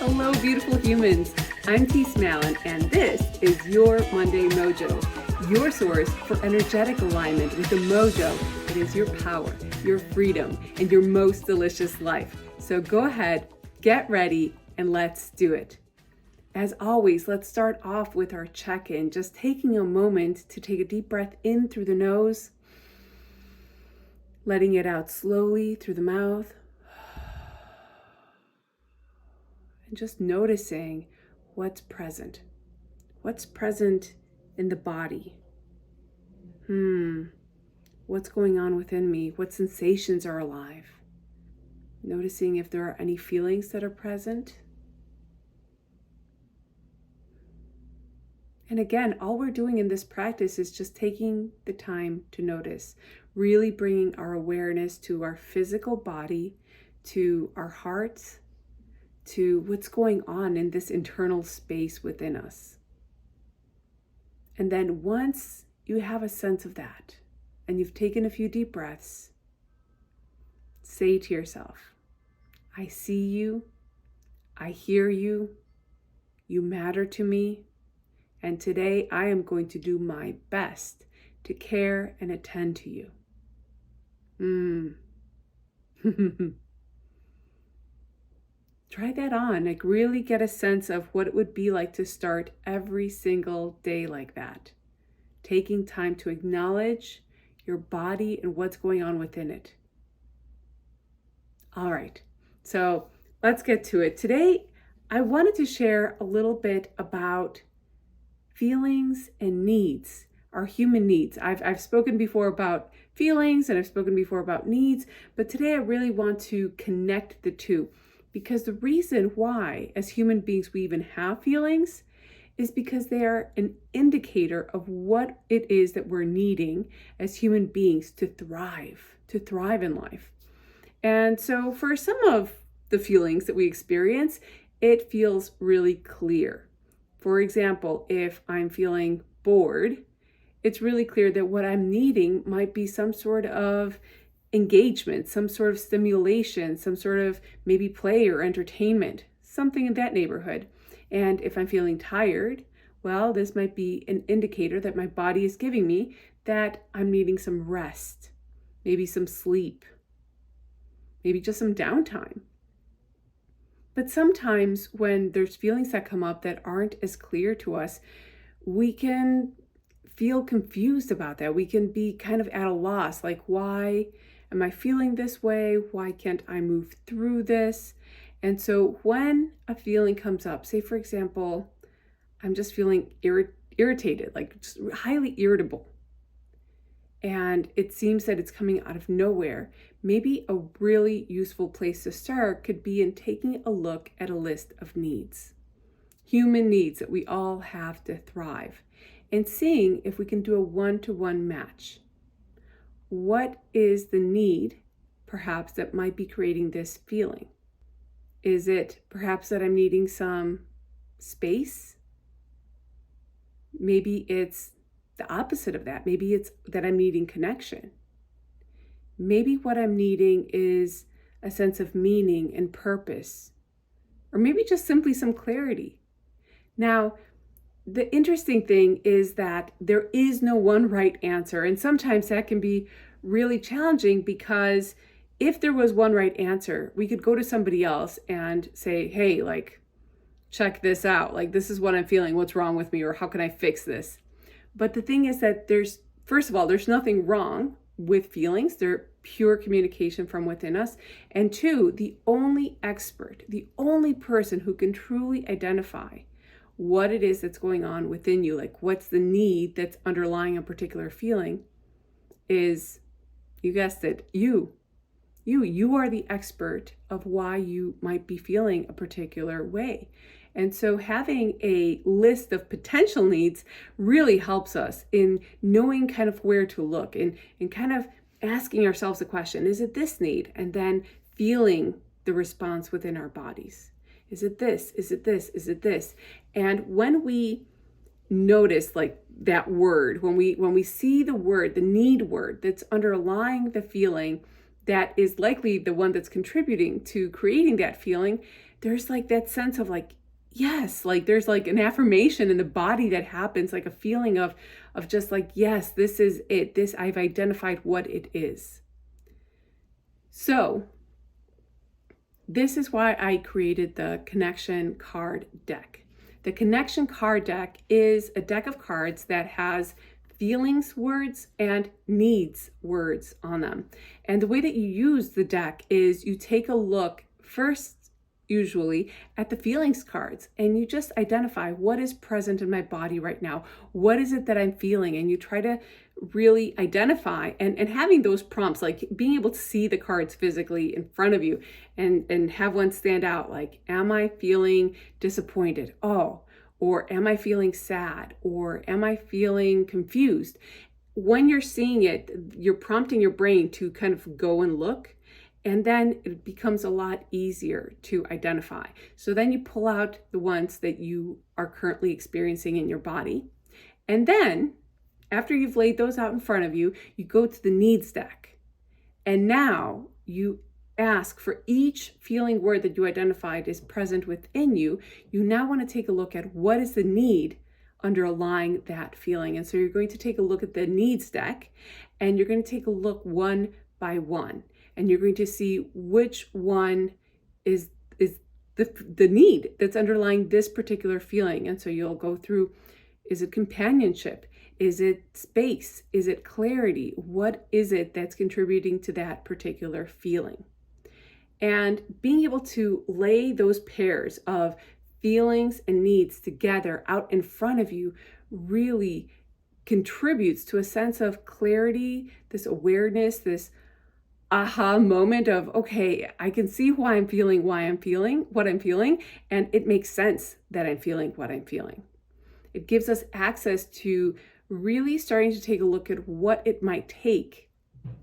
Hello, beautiful humans. I'm T. Smallin, and this is your Monday Mojo, your source for energetic alignment with the mojo that is your power, your freedom, and your most delicious life. So go ahead, get ready, and let's do it. As always, let's start off with our check-in, just taking a moment to take a deep breath in through the nose, letting it out slowly through the mouth. And just noticing what's present. What's present in the body? What's going on within me? What sensations are alive? Noticing if there are any feelings that are present. And again, all we're doing in this practice is just taking the time to notice, really bringing our awareness to our physical body, to our hearts, to what's going on in this internal space within us. And then once you have a sense of that, and you've taken a few deep breaths, say to yourself, I see you, I hear you, you matter to me, and today I am going to do my best to care and attend to you. Try that on, like really get a sense of what it would be like to start every single day like that. Taking time to acknowledge your body and what's going on within it. All right, so let's get to it. Today, I wanted to share a little bit about feelings and needs, our human needs. I've spoken before about feelings and I've spoken before about needs, but today I really want to connect the two. Because the reason why, as human beings, we even have feelings is because they are an indicator of what it is that we're needing as human beings to thrive in life. And so for some of the feelings that we experience, it feels really clear. For example, if I'm feeling bored, it's really clear that what I'm needing might be some sort of engagement, some sort of stimulation, some sort of maybe play or entertainment, something in that neighborhood. And if I'm feeling tired, well, this might be an indicator that my body is giving me that I'm needing some rest, maybe some sleep, maybe just some downtime. But sometimes when there's feelings that come up that aren't as clear to us, we can feel confused about that. We can be kind of at a loss, like, why am I feeling this way? Why can't I move through this? And so when a feeling comes up, say for example, I'm just feeling irritated, like just highly irritable, and it seems that it's coming out of nowhere, maybe a really useful place to start could be in taking a look at a list of needs, human needs that we all have to thrive, and seeing if we can do a one-to-one match. What is the need, perhaps, that might be creating this feeling? Is it perhaps that I'm needing some space? Maybe it's the opposite of that. Maybe it's that I'm needing connection. Maybe what I'm needing is a sense of meaning and purpose, or maybe just simply some clarity. Now, the interesting thing is that there is no one right answer. And sometimes that can be really challenging because if there was one right answer, we could go to somebody else and say, hey, like, check this out. Like, this is what I'm feeling. What's wrong with me? Or how can I fix this? But the thing is that first of all, there's nothing wrong with feelings. They're pure communication from within us. And two, the only expert, the only person who can truly identify what it is that's going on within you, like what's the need that's underlying a particular feeling, is, you guessed it, you are the expert of why you might be feeling a particular way. And so having a list of potential needs really helps us in knowing kind of where to look and kind of asking ourselves the question, is it this need? And then feeling the response within our bodies. Is it this? Is it this? Is it this? And when we notice like that word, when we see the word, the need word that's underlying the feeling that is likely the one that's contributing to creating that feeling, there's like that sense of like, yes, like there's like an affirmation in the body that happens, like a feeling of just like, yes, this is it. This, I've identified what it is. So this is why I created the connection card deck. The connection card deck is a deck of cards that has feelings words and needs words on them. And the way that you use the deck is you take a look first, usually, at the feelings cards, and you just identify what is present in my body right now. What is it that I'm feeling? And you try to really identify and having those prompts, like being able to see the cards physically in front of you and have one stand out, like, am I feeling disappointed? Oh, or am I feeling sad? Or am I feeling confused? When you're seeing it, you're prompting your brain to kind of go and look, and then it becomes a lot easier to identify. So then you pull out the ones that you are currently experiencing in your body. And then after you've laid those out in front of you, you go to the needs deck. And now you ask for each feeling word that you identified is present within you. You now want to take a look at what is the need underlying that feeling. And so you're going to take a look at the needs deck, and you're going to take a look one by one. And you're going to see which one is the need that's underlying this particular feeling. And so you'll go through, is it companionship? Is it space? Is it clarity? What is it that's contributing to that particular feeling? And being able to lay those pairs of feelings and needs together out in front of you really contributes to a sense of clarity, this awareness, this aha moment of, okay, I can see why I'm feeling what I'm feeling, and it makes sense that I'm feeling what I'm feeling. It gives us access to really starting to take a look at what it might take,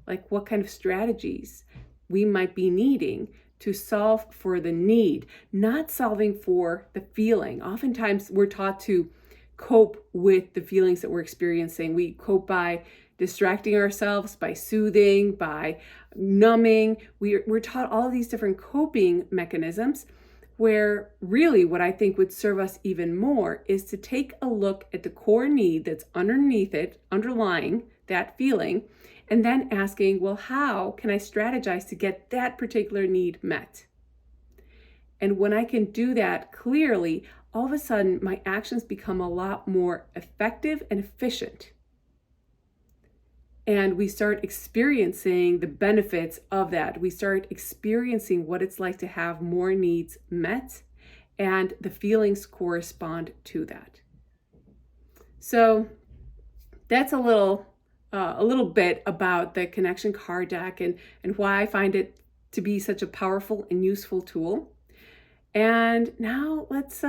like what kind of strategies we might be needing to solve for the need, not solving for the feeling. Oftentimes we're taught to cope with the feelings that we're experiencing. We cope by distracting ourselves, by soothing, by numbing. We're taught all of these different coping mechanisms, where really what I think would serve us even more is to take a look at the core need that's underneath it, underlying that feeling, and then asking, well, how can I strategize to get that particular need met? And when I can do that clearly, all of a sudden my actions become a lot more effective and efficient. And we start experiencing the benefits of that. We start experiencing what it's like to have more needs met, and the feelings correspond to that. So that's a little bit about the connection card deck and why I find it to be such a powerful and useful tool. And now let's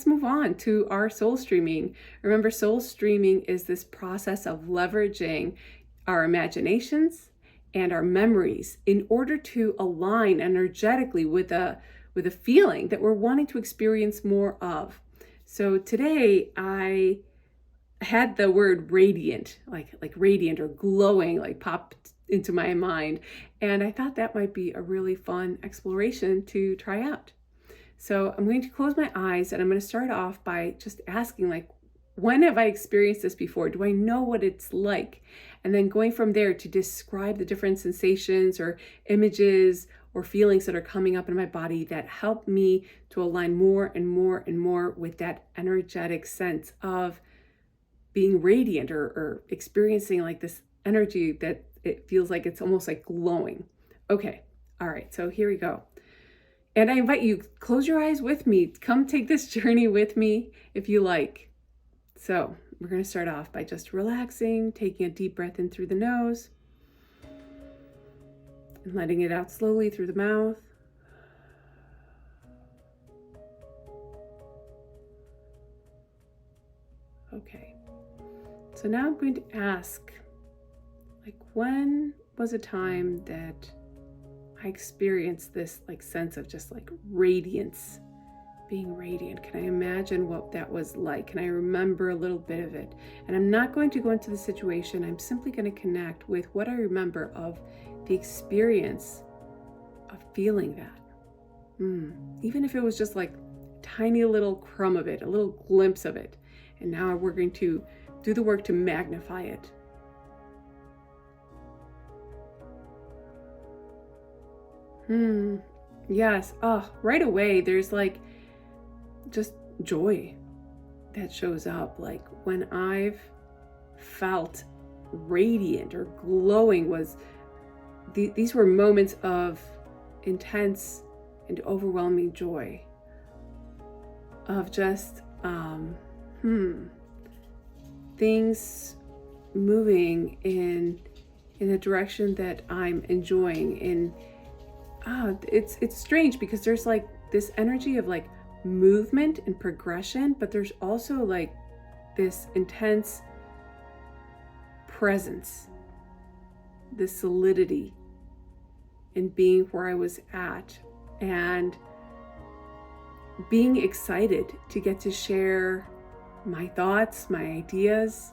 move on to our soul streaming. Remember, soul streaming is this process of leveraging our imaginations and our memories in order to align energetically with a feeling that we're wanting to experience more of. So today I had the word radiant, like radiant or glowing, like popped into my mind. And I thought that might be a really fun exploration to try out. So I'm going to close my eyes, and I'm going to start off by just asking, like, when have I experienced this before? Do I know what it's like? And then going from there to describe the different sensations or images or feelings that are coming up in my body that help me to align more and more and more with that energetic sense of being radiant or experiencing like this energy that it feels like it's almost like glowing. Okay, all right, so here we go. And I invite you, close your eyes with me. Come take this journey with me if you like. So we're going to start off by just relaxing, taking a deep breath in through the nose and letting it out slowly through the mouth. Okay. So now I'm going to ask, like, when was a time that I experienced this like sense of just like radiance, being radiant? Can I imagine what that was like? Can I remember a little bit of it? And I'm not going to go into the situation. I'm simply going to connect with what I remember of the experience of feeling that. Even if it was just like tiny little crumb of it, a little glimpse of it. And now we're going to do the work to magnify it. Yes. Oh, right away, there's like just joy that shows up. Like when I've felt radiant or glowing these were moments of intense and overwhelming joy, of just things moving in a direction that I'm enjoying. It's strange because there's like this energy of like movement and progression, but there's also like this intense presence, this solidity in being where I was at, and being excited to get to share my thoughts, my ideas.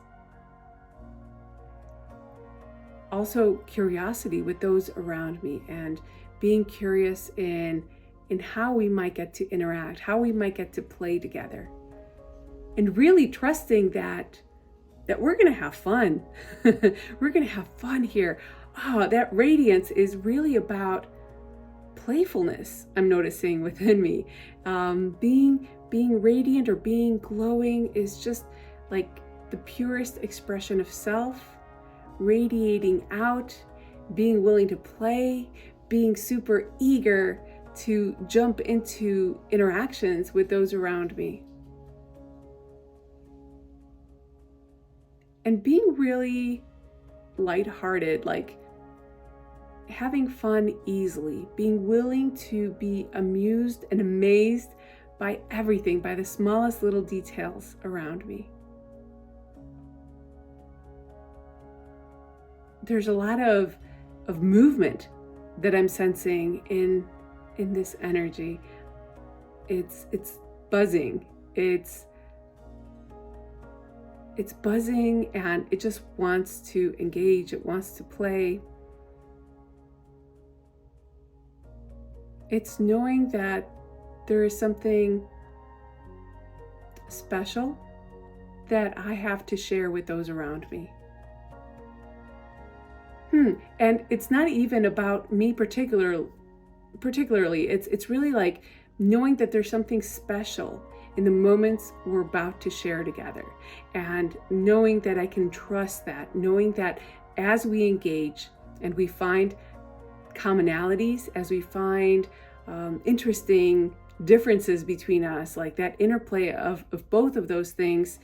Also curiosity with those around me, and being curious in how we might get to interact, how we might get to play together. And really trusting that we're going to have fun. We're going to have fun here. Oh, that radiance is really about playfulness, I'm noticing within me. Being radiant or being glowing is just like the purest expression of self, radiating out, being willing to play, being super eager to jump into interactions with those around me. And being really lighthearted, like having fun easily, being willing to be amused and amazed by everything, by the smallest little details around me. There's a lot of movement that I'm sensing in this energy. It's buzzing. It's buzzing, and it just wants to engage. It wants to play. It's knowing that there is something special that I have to share with those around me. And it's not even about me particularly. It's really like knowing that there's something special in the moments we're about to share together, and knowing that I can trust that, knowing that as we engage and we find commonalities, as we find interesting differences between us, like that interplay of both of those things,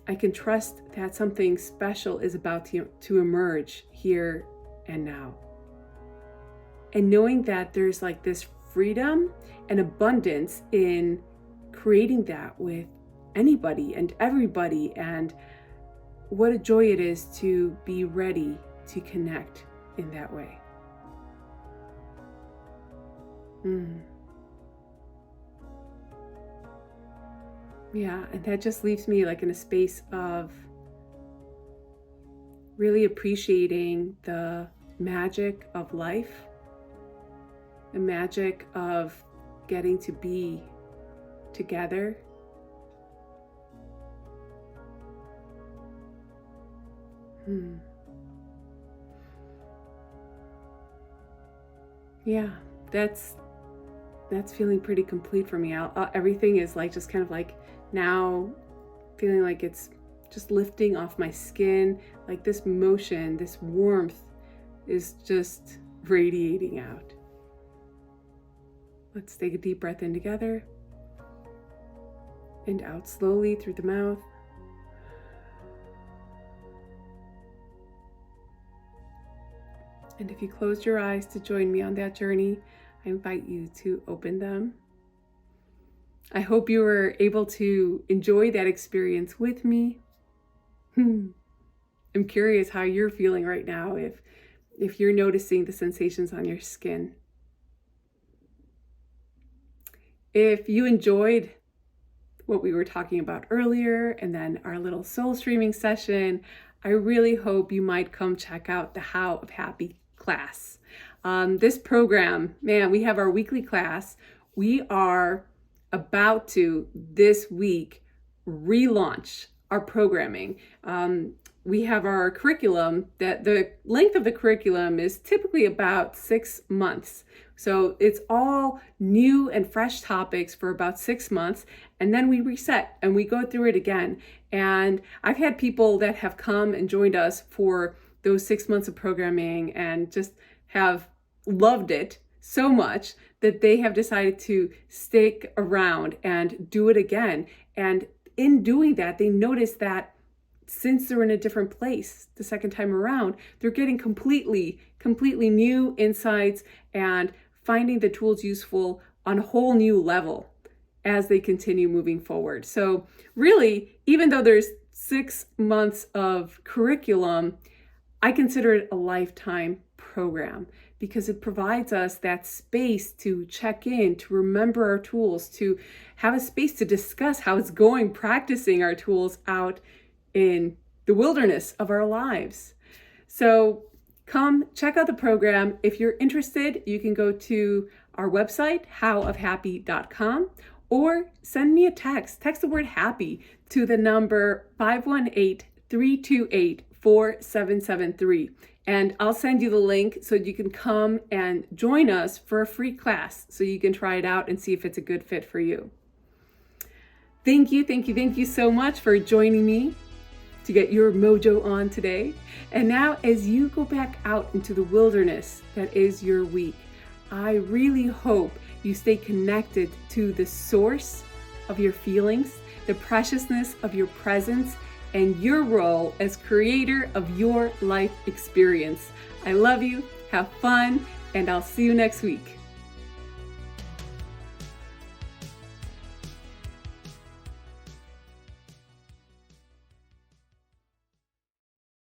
I can trust that something special is about to emerge here and now. And knowing that there's like this freedom and abundance in creating that with anybody and everybody, and what a joy it is to be ready to connect in that way. Yeah, and that just leaves me like in a space of really appreciating the magic of life, the magic of getting to be together. Yeah, that's feeling pretty complete for me. Everything is like just kind of like now feeling like it's just lifting off my skin, like this motion, this warmth is just radiating out. Let's take a deep breath in together and out slowly through the mouth. And if you closed your eyes to join me on that journey, I invite you to open them. I hope you were able to enjoy that experience with me. I'm curious how you're feeling right now, if you're noticing the sensations on your skin. If you enjoyed what we were talking about earlier and then our little soul streaming session, I really hope you might come check out the How of Happy class. This program, man, we have our weekly class we are about to this week relaunch our programming. We have our curriculum that the length of the curriculum is typically about 6 months. So it's all new and fresh topics for about 6 months. And then we reset and we go through it again. And I've had people that have come and joined us for those 6 months of programming and just have loved it so much that they have decided to stick around and do it again. And in doing that, they notice that since they're in a different place the second time around, they're getting completely new insights and finding the tools useful on a whole new level as they continue moving forward. So really, even though there's 6 months of curriculum, I consider it a lifetime program because it provides us that space to check in, to remember our tools, to have a space to discuss how it's going practicing our tools out in the wilderness of our lives. So come check out the program. If you're interested, you can go to our website, howofhappy.com, or send me a text. Text the word happy to the number 518-328-4773. And I'll send you the link so you can come and join us for a free class so you can try it out and see if it's a good fit for you. Thank you so much for joining me to get your mojo on today. And now as you go back out into the wilderness that is your week, I really hope you stay connected to the source of your feelings, the preciousness of your presence, and your role as creator of your life experience. I love you, have fun, and I'll see you next week.